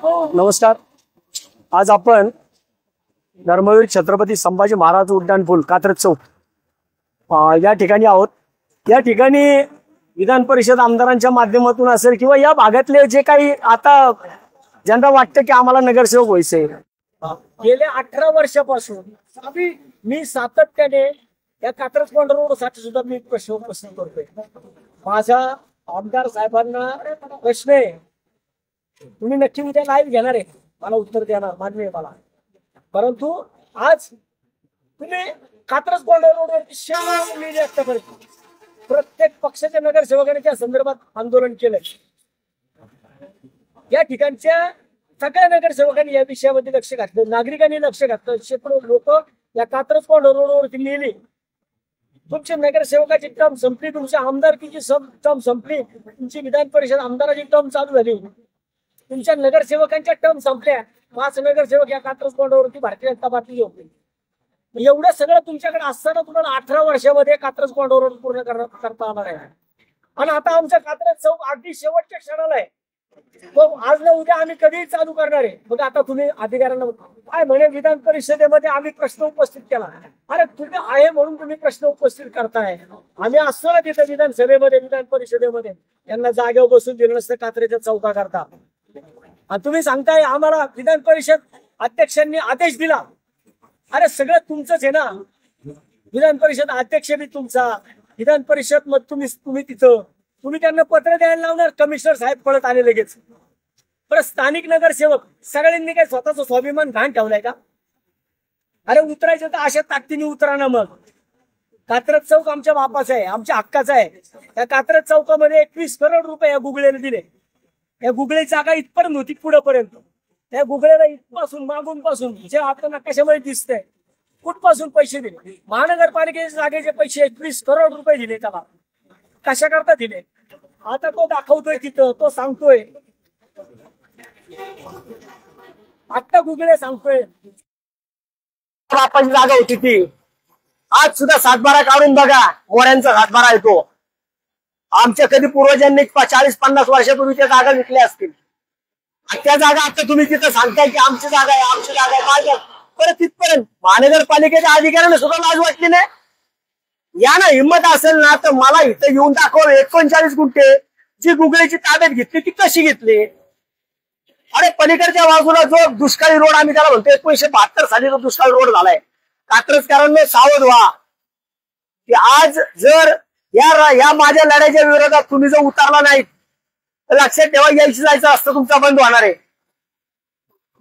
नमस्कार. आज आपण धर्मवीर छत्रपती संभाजी महाराज उड्डाण पूल कात्रज चौक या ठिकाणी आहोत. या ठिकाणी विधान परिषद आमदारांच्या माध्यमातून असेल किंवा या भागातले जे काही आता ज्यांना वाटतं की आम्हाला नगरसेवक व्हायचंय, गेल्या 18 वर्षापासून मी सातत्याने या कात्रज कोंड रोड साठी सुद्धा मी प्रश्न उपस्थित करतोय. माझा आमदार साहेबांना प्रश्न आहे, तुम्ही नक्की उद्या लाईव्ह घेणार आहे, मला उत्तर देणार मान्य आहे मला, परंतु आज तुम्ही कात्रज कोंड रोडवर व्यक्त करतो. प्रत्येक पक्षाच्या नगरसेवकांनी त्या संदर्भात आंदोलन केलंय. या ठिकाणच्या सगळ्या नगरसेवकांनी या विषयामध्ये लक्ष घातलं, नागरिकांनी लक्ष घातलं. शेकडो लोक या कात्रज कोंड रोडवरती लिहिली, तुमच्या नगरसेवकाची टर्म संपली, तुमच्या आमदारकीची टर्म संपली, तुमची विधान परिषद आमदाराची टर्म चालू झाली, तुमच्या नगरसेवकांच्या टर्म संपल्या. 5 नगरसेवक या कात्रज कोंडावरती भारतीय जनता पार्टी होते. एवढं सगळं तुमच्याकडे असताना तुम्हाला 18 वर्षामध्ये कात्रज कोंडावर पूर्ण करता आला आहे. आणि आता आमच्या कात्रज चौक अगदी शेवटच्या क्षणाला आहे. आज ना उद्या आम्ही कधीही चालू करणार आहे. मग आता तुम्ही अधिकाऱ्यांना काय म्हणे, विधान परिषदेमध्ये आम्ही प्रश्न उपस्थित केला. अरे तुम्ही आहे म्हणून तुम्ही प्रश्न उपस्थित करताय. आम्ही असतो ना तिथे विधानसभेमध्ये, विधान परिषदेमध्ये, यांना जागेवर बसून दिलं नसतं कात्रेच्या चौका करता. आणि तुम्ही सांगताय आम्हाला विधान परिषद अध्यक्षांनी आदेश दिला. अरे सगळं तुमचंच आहे ना. विधान परिषद अध्यक्ष बी तुमचा, विधान परिषद मग तुम्ही तिथं तुम्ही त्यांना पत्र द्यायला लावणार. कमिशनर साहेब पळत आले लगेच. पण स्थानिक नगरसेवक सगळ्यांनी काय स्वतःचा स्वाभिमान घाण ठेवलाय का? अरे उतरायचं तर अशा ताकदीने उतरा ना. मग कात्रज चौक आमच्या बापाचा आहे, आमच्या हक्काचा आहे. या कात्रज चौकामध्ये 21 करोड रुपये या गुगळेने दिले. या गुगळी जागा इथपर्यंत होती, पुढेपर्यंत. त्या गुगळ्याला इथपासून मागून पासून जे आपल्याला कशामध्ये दिसतंय, कुठपासून पैसे दिले. महानगरपालिकेच्या जागेचे पैसे 21 करोड रुपये दिले. त्याला कशा करता दिले? आता तो दाखवतोय तिथं, तो सांगतोय. आता गुगळे सांगतोय बापाची जागा होती ती. आज सुद्धा सातबारा काढून बघा, मोऱ्यांचा सातबारा येतो. आमच्या कधी पूर्वजांनी 40-50 वर्षापूर्वी त्या जागा विकल्या असतील. त्या जागा आता तुम्ही तिथं सांगताय की आमची जागा आहे, आमची जागा आहे. काय परत तिथपर्यंत महानगरपालिकेच्या अधिकाऱ्यांना सुद्धा लाज वाटली नाही. या ना, हिंमत असेल ना तर मला इथं येऊन दाखव. 39 गुंठे जी गुगळीची ताब्यात घेतली ती कशी घेतली? अरे पलीकडच्या बाजूला जो दुष्काळी रोड आम्ही त्याला म्हणतो, 1972 साली जो दुष्काळी रोड झालाय. कात्रजकरांना सावध व्हा की आज जर या माझ्या लढ्याच्या विरोधात तुम्ही जर उतरला नाही तर लक्षात ठेवा, यायचं जायचं असतं तुमचा बंद होणार आहे.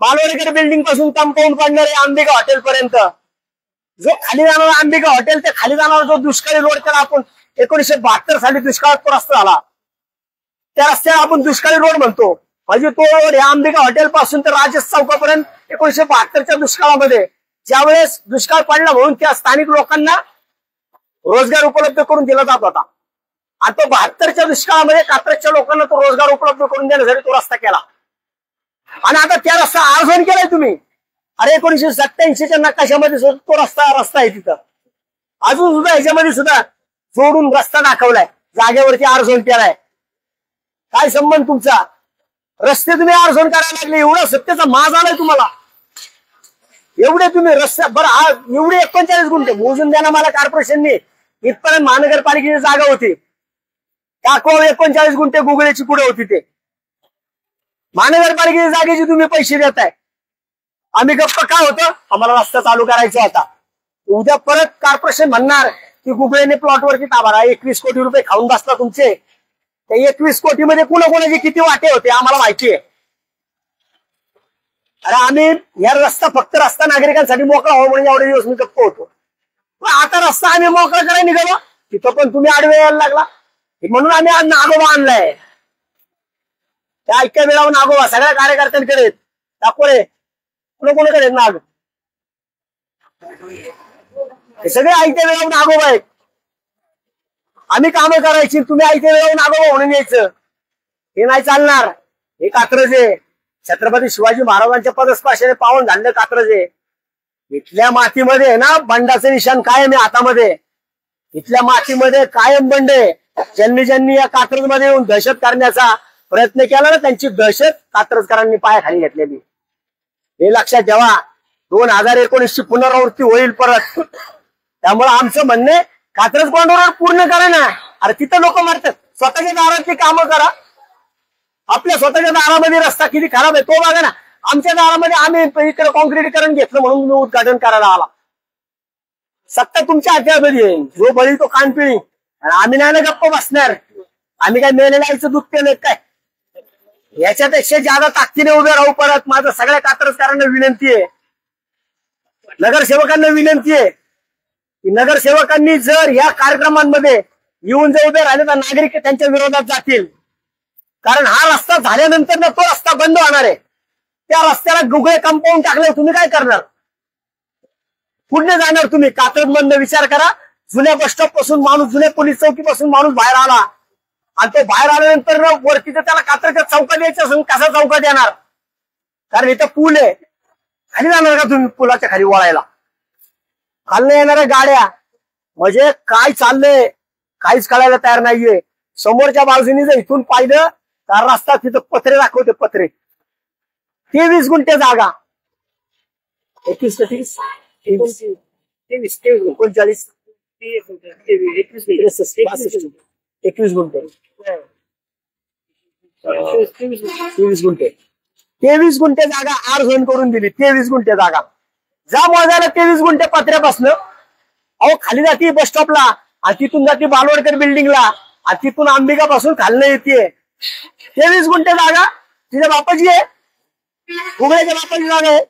बालवाडीकडे बिल्डिंग पासून कंपाऊंड पडणार आहे अंबिका हॉटेल पर्यंत. जो खाली जाणारा अंबिका हॉटेल, ते खाली जाणारा जो दुष्काळी रोड, त्याला आपण 1972 साली दुष्काळात तो रस्ता झाला. त्या रस्त्याला आपण दुष्काळी रोड म्हणतो. म्हणजे तो रोड या अंबिका हॉटेल पासून तर राजस चौकापर्यंत 1972च्या दुष्काळामध्ये ज्यावेळेस दुष्काळ पडला म्हणून त्या स्थानिक लोकांना रोजगार उपलब्ध करून दिला जात होता. आणि तो 72च्या दुष्काळामध्ये कात्रजच्या लोकांना तो रोजगार उपलब्ध करून देण्यासाठी तो रस्ता केला. आणि आता त्या रस्ता आरझोन केलाय तुम्ही. अरे 1987च्या नकाशामध्ये तो रस्ता आहे तिथं. अजून सुद्धा ह्याच्यामध्ये सुद्धा जोडून रस्ता दाखवलाय, जागेवरती आरझोन केलाय. काय संबंध तुमचा? रस्ते तुम्ही आरझोन करायला लागले. एवढा सत्तेचा माज आलाय तुम्हाला. एवढे तुम्ही रस्ते बरं एवढे 39 गुंठे मोजून द्या ना मला कॉर्पोरेशनने. इथपर्यंत महानगरपालिकेची जागा होती. दाखवा 39 गुंठे गुगळीची पुढे होती. ते महानगरपालिकेच्या जागेची तुम्ही पैसे देताय. आम्ही गप्प काय होतं, आम्हाला रस्ता चालू करायचा होता. उद्या परत कॉर्पोरेशन म्हणणार की गुगळेने प्लॉटवरती ताबा 21 कोटी रुपये खाऊन बसला तुमचे. त्या 21 कोटीमध्ये कोणाकोणाचे किती वाटे होते आम्हाला माहिती आहे. अरे आम्ही या फक्त रस्ता नागरिकांसाठी मोकळा हो म्हणून एवढे दिवस मी गप्प होतो. पण आता रस्ता आम्ही मोकळा करायला निघालो, तिथं पण तुम्ही आडवे यायला लागला. म्हणून आम्ही आज नागोबा आणलाय. त्या ऐक्या वेळावर नागोबा सगळ्या कार्यकर्त्यांकडे दाखवले. कोणाकोणाकडे नाग हे सगळे ऐक्या वेळावर नागोबा आहेत. आम्ही कामं करायची, तुम्ही ऐक्या वेळावर नागोबा म्हणून यायचं, हे नाही चालणार. हे कात्रज आहे. छत्रपती शिवाजी महाराजांच्या पदस्पर्शाने पावन झालेलं कात्रज आहे. इथल्या मातीमध्ये ना बंडाचं निशाण कायम आहे हातामध्ये. इथल्या मातीमध्ये कायम बंड आहे. ज्यांनी या कात्रजमध्ये येऊन दहशत करण्याचा प्रयत्न केला ना त्यांची दहशत कात्रजकरांनी पायाखाली घेतलेली. हे लक्षात ठेवा. 2019 ची पुनरावृत्ती होईल परत. त्यामुळे आमचं म्हणणे कात्रज कॉरिडॉर पूर्ण करा ना. अरे तिथं लोक मारतात. स्वतःच्या दारातली कामं करा. आपल्या स्वतःच्या दारामध्ये रस्ता किती खराब आहे तो बघा ना. आमच्या दारामध्ये आम्ही इकडे कॉन्क्रीटीकरण घेतलं म्हणून तुम्ही उद्घाटन करायला आला. सत्ता तुमच्या हातामध्ये आहे. जो बळी तो कानपिळी. आणि आम्ही नाही ना गप्प बसणार. आम्ही काय मेलेल्या आईचं दूध केलं काय. याच्यापेक्षा ज्यादा ताकदीने उभे राहू परत. माझं सगळ्या कात्रजकरांना विनंती आहे, नगरसेवकांना विनंती आहे की नगरसेवकांनी जर या कार्यक्रमांमध्ये येऊन जर उभे राहिले तर नागरिक त्यांच्या विरोधात जातील. कारण हा रस्ता झाल्यानंतर ना तो रस्ता बंद होणार आहे. त्या रस्त्याला गुगळे कंपाऊंड टाकल्यावर तुम्ही काय करणार. पुढे जाणार तुम्ही. कात्रज मधनं विचार करा. जुन्या बस स्टॉप पासून माणूस, जुन्या पोलीस चौकीपासून माणूस बाहेर आला आणि तो बाहेर आल्यानंतर वरती तर त्याला कात्रजच्या चौकात यायचं असून कसा चौकात येणार. कारण इथं पूल आहे. खाली जाणार का तुम्ही पुलाच्या खाली वळायला. खाल्ल्या येणाऱ्या गाड्या म्हणजे काय चाललंय काहीच कळायला तयार नाहीये. समोरच्या बाजूनी जर इथून पाहिलं तर रस्ता तिथं पत्रे दाखवते. पत्रे 23 गुंठे जागा. 21 39 21 गुंठे 23 गुंठे 23 गुंठे जागा आर झोन करून दिली. 23 गुंठे जागा जा मोजायला. 23 गुंठे पत्र्या बसलं. अहो खाली जाते बस स्टॉपला आणि तिथून जाते बालवडकर बिल्डिंगला आणि तिथून अंबिका पासून खालनं येते. 23 गुंठे जागा तिच्या बापाची आहे. उघड्याच्या बापाची जागा आहे.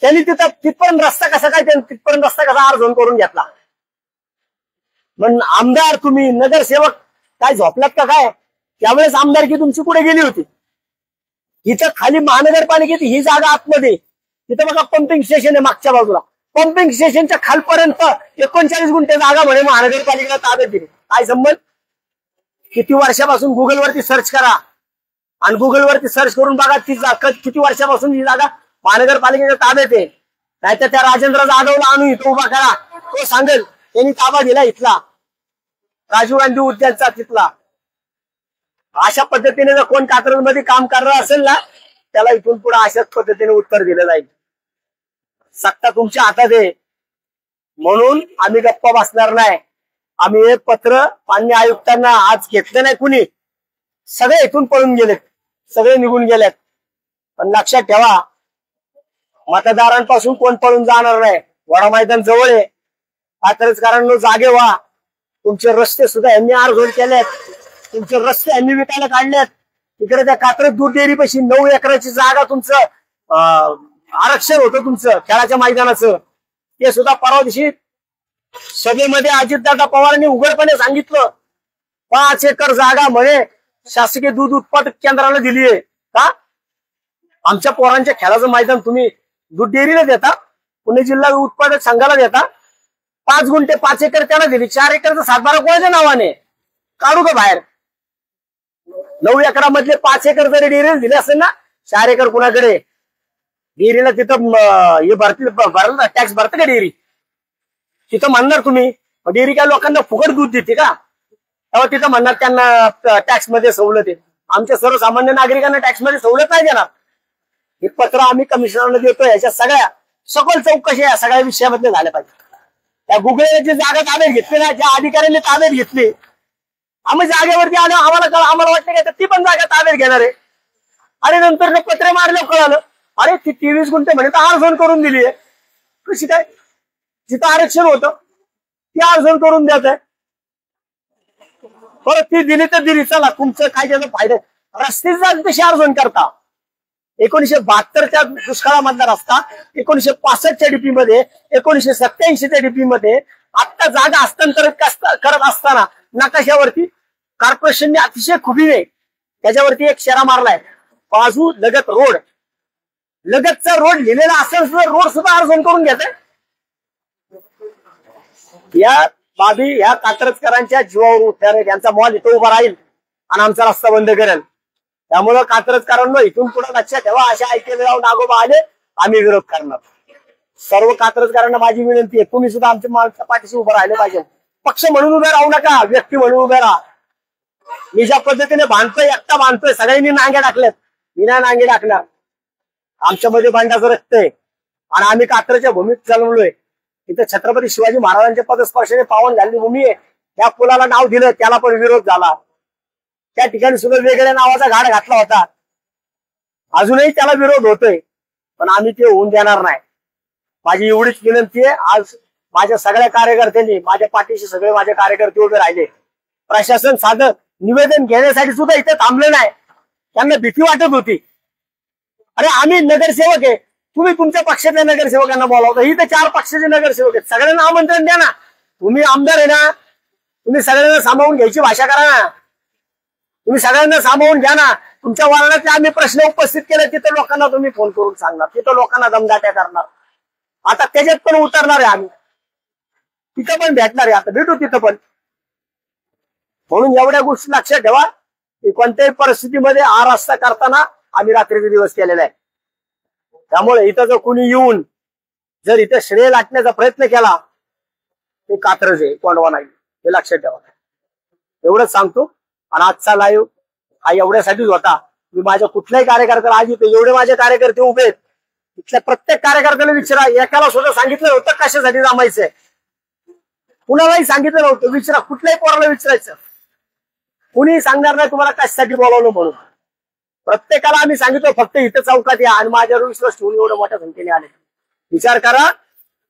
त्यांनी तिथपर्यंत रस्ता कसा काय तिथपर्यंत रस्ता कसा आर झोन करून घेतला. पण आमदार तुम्ही नगरसेवक काय झोपलात का काय. त्यावेळेस आमदारकी तुमची कुठे गेली होती. इथं खाली महानगरपालिकेत ही जागा आतमध्ये तिथं बघा पंपिंग स्टेशन आहे मागच्या बाजूला. पंपिंग स्टेशनच्या खालपर्यंत 39 गुंठे जागा म्हणे महानगरपालिकेला ताब्यात दिली. काय संबंध. किती वर्षापासून गुगलवरती सर्च करा आणि गुगलवरती सर्च करून बघा ती किती वर्षापासून ही जागा महानगरपालिकेच्या ताब्यात आहे. नाहीतर त्या राजेंद्र जाधवला आणून इथं उभा करा. तो सांगेल त्यांनी ताबा दिला इथला राजीव गांधी उद्यानचा तिथला. अशा पद्धतीने जर कोण कात्रजमध्ये काम करणार असेल ना त्याला इथून पुढे अशाच पद्धतीने उत्तर दिलं जाईल. सत्ता तुमच्या हातात आहे म्हणून आम्ही गप्पा बसणार नाही. आम्ही हे पत्र माननीय आयुक्तांना आज घेतलं नाही. कुणी सगळे इथून पळून गेलेत. सगळे निघून गेलेत. पण लक्षात ठेवा मतदारांपासून कोण पळून जाणार नाही. वडा मैदान जवळ आहे. कात्रजकरांनो जागे व्हा. तुमचे रस्ते सुद्धा यांनी आरझोड केलेत. तुमचे रस्ते यांनी विकायला काढलेत. तिकडे त्या कात्रज दूध डेअरीपाशी 9 एकराची जागा तुमचं आरक्षण होतं तुमचं खेळाच्या मैदानाचं. ते सुद्धा परवा दिवशी सभेमध्ये अजितदादा पवारांनी उघडपणे सांगितलं 5 एकर जागा म्हणे शासकीय दूध उत्पादक केंद्राला दिली आहे. का आमच्या पोरांच्या खेळाचं मैदान तुम्ही दूध डेअरीला देता. पुणे जिल्हा उत्पादक संघाला देता. 5 गुंठे 5 एकर त्याला दिली. 4 एकरचा सातबारा कोणाच्या नावाने काढू का बाहेर. 9 एकरामधले 5 एकर जरी डेअरीला दिले असेल ना 4 एकर कुणाकडे. डेअरीला तिथं हे भरलं टॅक्स भरतं का डेअरी. तिथं म्हणणार तुम्ही डेअरी काय लोकांना फुकट दूध देते का. तेव्हा तिथं म्हणणार त्यांना टॅक्स मध्ये सवलत आहे. आमच्या सर्वसामान्य नागरिकांना टॅक्स मध्ये सवलत नाही देणार. हे पत्र आम्ही कमिशनरला देतो. याच्या सगळ्या सखोल चौकशी या सगळ्या विषयामध्ये झाल्या पाहिजे. त्या गुगळे जे जागा ताब्यात घेतली ना ज्या अधिकाऱ्यांनी ताब्यात घेतली आम्ही जागेवरती आलो. आम्हाला वाटलं काय ती पण जागा ताब्यात घेणार आहे. आणि नंतर पत्रे मारलं कळालं अरे ती 23 गुंठे म्हणे तर आरक्षण करून दिली आहे. कशी काय. जिथं आरक्षण होतं ती आरक्षण करून द्यायचं आहे. परत ती दिली तर दिली. चला तुमचं काय त्याचा फायदा. रस्त्याचा कशी आरक्षण करता. 1972च्या दुष्काळामधला रस्ता 1965च्या डीपी मध्ये 1987च्या डीपी मध्ये आता जागा हस्तांतरित करत असताना नकाशावरती कॉर्पोरेशनने अतिशय खुबीने त्याच्यावरती एक शेरा मारलाय. बाजू लगत रोड. लगतचा रोड लिहिलेला असेल सुद्धा रोड सुद्धा आरक्षण करून घेत आहे. या बाबी ह्या कात्रजकरांच्या जीवावर उठणार. यांचा मॉल इथं उभा राहील आणि आमचा रस्ता बंद करेल. त्यामुळं कात्रजकरांना इथून पुढे लक्षात ठेवा. अशा ऐकले जाऊन नागोबा आले आम्ही विरोध करणार. सर्व कात्रजकरांना माझी विनंती आहे तुम्ही सुद्धा आमच्या माणसा पाठीशी उभं राहिले पाहिजे. पक्ष म्हणून उभे राहू नका. व्यक्ती म्हणून उभे राहा. मी ज्या पद्धतीने बांधतोय, एकटा बांधतोय, सगळ्यांनी नांग्या टाकल्यात, मी नाही नांगे टाकल्या. आमच्यामध्ये बंडाचं रक्त आहे आणि आम्ही कात्रच्या भूमीत जन्मलोय. इथं छत्रपती शिवाजी महाराजांच्या पदस्पर्शाने पावन झालेली भूमी आहे. त्या पुलाला नाव दिलं, त्याला पण विरोध झाला. त्या ठिकाणी सुद्धा वेगळ्या नावाचा घाट घातला होता. अजूनही त्याला विरोध होतोय, पण आम्ही ते होऊन देणार नाही. माझी एवढीच विनंती आहे. आज माझ्या सगळ्या कार्यकर्त्यांनी, माझ्या पाठीशी सगळे माझे कार्यकर्ते उभे राहिले. प्रशासन साधं निवेदन घेण्यासाठी सुद्धा इथे थांबले नाही. त्यांना भीती वाटत होती. अरे आम्ही नगरसेवक आहे, तुम्ही तुमच्या पक्षातल्या नगरसेवकांना बोलावता. ही तर 4 पक्षाचे नगरसेवक आहेत, सगळ्यांना आमंत्रण द्या ना. तुम्ही आमदार आहे ना, तुम्ही सगळ्यांना सामावून घ्यायची भाषा करा ना. तुम्ही सगळ्यांना सामावून घ्या ना. तुमच्या वार्डाचे आम्ही प्रश्न उपस्थित केले, तिथं लोकांना तुम्ही फोन करून सांगणार, तिथं लोकांना दमदाट्या करणार. आता त्याच्यात पण उतरणार आहे आम्ही, तिथं पण भेटणार आहे. आता भेटू तिथं पण. म्हणून एवढ्या गोष्टी लक्षात ठेवा की कोणत्याही परिस्थितीमध्ये हा रस्ता करताना आम्ही रात्रीचे दिवस केलेला आहे. त्यामुळे इथं जर कुणी येऊन जर इथं श्रेय लाटण्याचा प्रयत्न केला, ते कात्रज आहे, कोंडवा नाही, हे लक्षात ठेवा. एवढंच सांगतो. आणि आजचा लाईव्ह हा एवढ्यासाठीच होता. मी माझ्या कुठल्याही कार्यकर्त्याला, आज इथे एवढे माझे कार्यकर्ते उभे आहेत, तिथल्या प्रत्येक कार्यकर्त्याला विचारा. एकाला सुद्धा सांगितलं होतं कशासाठी जमायचंय, कुणालाही सांगितलं नव्हतं. विचारा, कुठल्याही पोराला विचारायचं, कुणी सांगणार नाही तुम्हाला कशासाठी बोलावलं म्हणून. प्रत्येकाला आम्ही सांगितलं फक्त इथं चौकात या, आणि माझ्यावर विश्वास ठेवून एवढं मोठ्या संख्येने आले. विचार करा,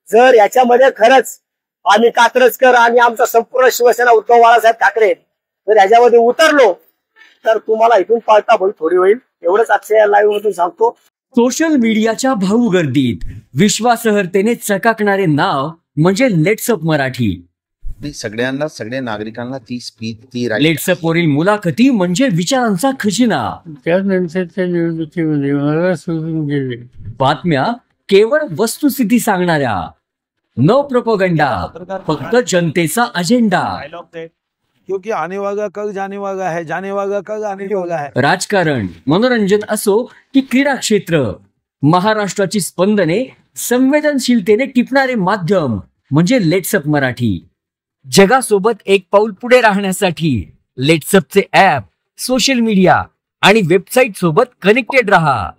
जर याच्यामध्ये खरंच आम्ही कात्रजकर आणि आमचा संपूर्ण शिवसेना उद्धव बाळासाहेब ठाकरे जर याच्यामध्ये उतरलो, तर तुम्हाला इथून पाळता भूल थोडी होईल. एवढंच आजच्या या लाईव्ह मधून सांगतो. सोशल मीडियाच्या भाऊ गर्दीत विश्वासार्हतेने चकाकणारे नाव म्हणजे लेट्सअप मराठी. सगळ्यांना, सगळ्या नागरिकांना ती स्पीच, ती लेट्सअप वरील मुलाखती म्हणजे विचारांचा खजिना. त्यानंतरच्या निवडणुकीमध्ये मला सोडून गेले. बातम्या केवळ वस्तुस्थिती सांगणाऱ्या, न प्रोपोगंडा, फक्त जनतेचा अजेंडा. क्योंकि आने वाला कल जाने वाला है, जाने वाला कल आने वाला है. राजकारण, मनोरंजन असो की क्रीडा क्षेत्र, महाराष्ट्राची स्पंदने संवेदनशीलतेने टिपणारे माध्यम म्हणजे लेट्सअप मराठी. जगासोबत एक पाऊल पुढे राहण्यासाठी लेट्सअपचे ॲप, सोशल मीडिया आणि वेबसाईट सोबत कनेक्टेड रहा.